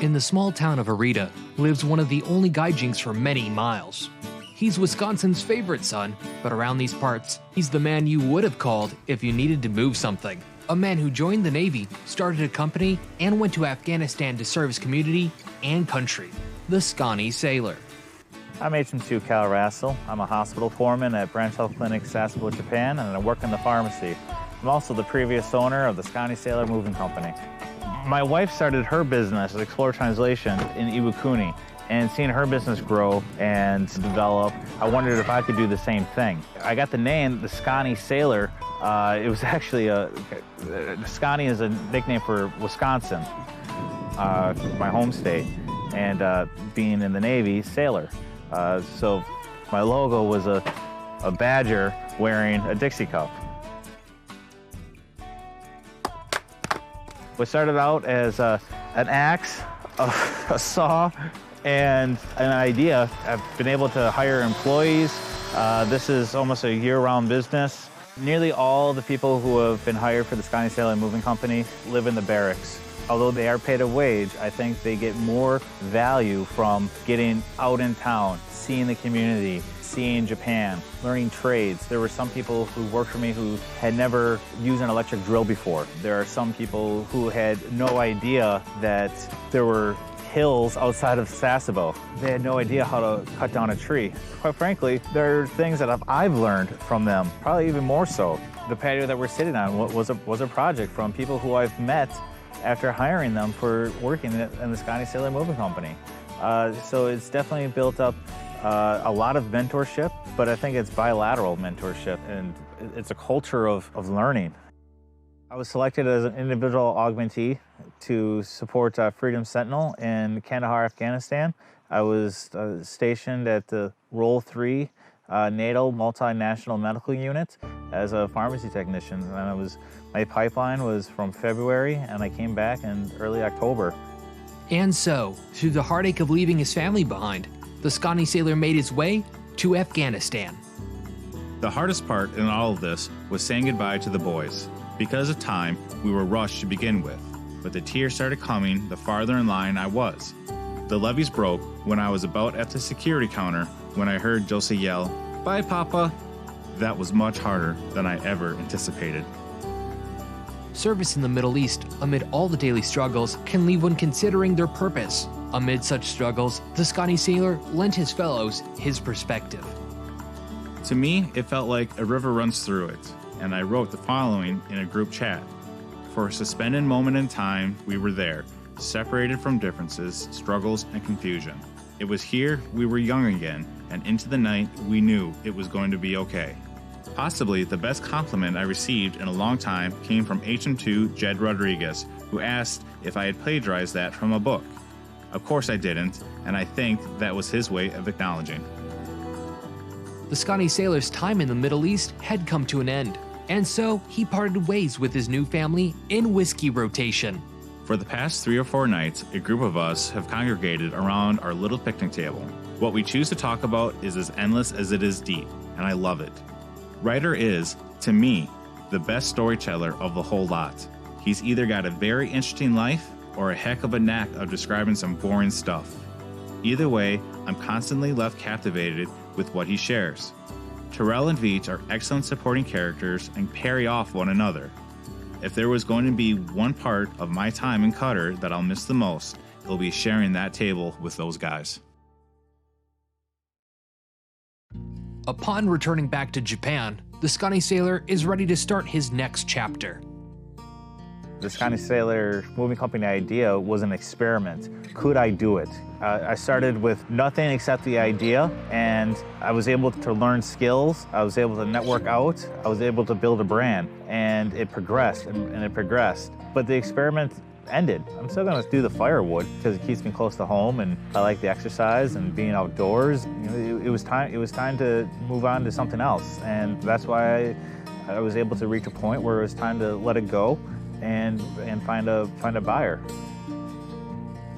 In the small town of Arita lives one of the only gaijins for many miles. He's Wisconsin's favorite son, but around these parts, he's the man you would have called if you needed to move something. A man who joined the Navy, started a company, and went to Afghanistan to serve his community and country. The Sconnie Sailor. I'm HM2 Cal Rastall. I'm a hospital foreman at Branch Health Clinic Sasebo, Japan, and I work in the pharmacy. I'm also the previous owner of the Sconnie Sailor Moving Company. My wife started her business, Explore Translation, in Iwakuni, and seeing her business grow and develop, I wondered if I could do the same thing. I got the name, the Sconnie Sailor. It was actually Sconnie is a nickname for Wisconsin, my home state, and being in the Navy, sailor. So my logo was a badger wearing a Dixie cup. We started out as an axe, a saw, and an idea. I've been able to hire employees. This is almost a year-round business. Nearly all the people who have been hired for the Sconnie Sailor Moving Company live in the barracks. Although they are paid a wage, I think they get more value from getting out in town, seeing the community, seeing Japan, learning trades. There were some people who worked for me who had never used an electric drill before. There are some people who had no idea that there were hills outside of Sasebo. They had no idea how to cut down a tree. Quite frankly, there are things that I've learned from them, probably even more so. The patio that we're sitting on was a project from people who I've met after hiring them for working in the Sconnie Sailor Moving Company. So it's definitely built up a lot of mentorship, but I think it's bilateral mentorship, and it's a culture of learning. I was selected as an individual augmentee to support Freedom Sentinel in Kandahar, Afghanistan. I was stationed at the Role 3 NATO Multinational Medical Unit as a pharmacy technician, and my pipeline was from February, and I came back in early October. And so, through the heartache of leaving his family behind, the Sconnie Sailor made his way to Afghanistan. The hardest part in all of this was saying goodbye to the boys. Because of time, we were rushed to begin with, but the tears started coming the farther in line I was. The levees broke when I was about at the security counter when I heard Josie yell, "Bye, Papa." That was much harder than I ever anticipated. Service in the Middle East, amid all the daily struggles, can leave one considering their purpose. Amid such struggles, the Sconnie Sailor lent his fellows his perspective. To me, it felt like a river runs through it, and I wrote the following in a group chat. For a suspended moment in time, we were there, separated from differences, struggles, and confusion. It was here we were young again, and into the night we knew it was going to be okay. Possibly the best compliment I received in a long time came from HM2 Jed Rodriguez, who asked if I had plagiarized that from a book. Of course I didn't, and I think that was his way of acknowledging. The Sconnie Sailor's time in the Middle East had come to an end, and so he parted ways with his new family in whiskey rotation. For the past 3 or 4 nights, a group of us have congregated around our little picnic table. What we choose to talk about is as endless as it is deep, and I love it. Ryder is, to me, the best storyteller of the whole lot. He's either got a very interesting life or a heck of a knack of describing some boring stuff. Either way, I'm constantly left captivated with what he shares. Terrell and Veach are excellent supporting characters and parry off one another. If there was going to be one part of my time in Qatar that I'll miss the most, it'll be sharing that table with those guys. Upon returning back to Japan, the Sconnie Sailor is ready to start his next chapter. The Sconnie Sailor Moving Company idea was an experiment. Could I do it? I started with nothing except the idea, and I was able to learn skills. I was able to network out. I was able to build a brand, and it progressed and it progressed. But the experiment ended. I'm still going to do the firewood because it keeps me close to home, and I like the exercise and being outdoors. You know, it was time to move on to something else, and that's why I was able to reach a point where it was time to let it go and find a buyer.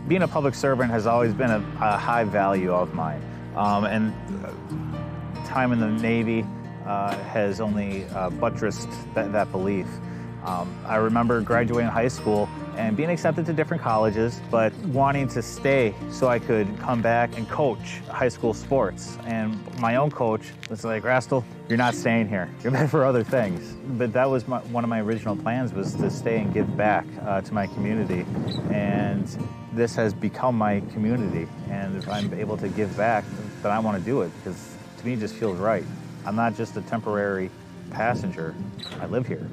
Being a public servant has always been a high value of mine, and time in the Navy has only buttressed that belief. I remember graduating high school and being accepted to different colleges, but wanting to stay so I could come back and coach high school sports. And my own coach was like, Rastall, you're not staying here. You're meant for other things. But that was one of my original plans, was to stay and give back to my community. And this has become my community. And if I'm able to give back, then I want to do it, because to me it just feels right. I'm not just a temporary passenger. I live here.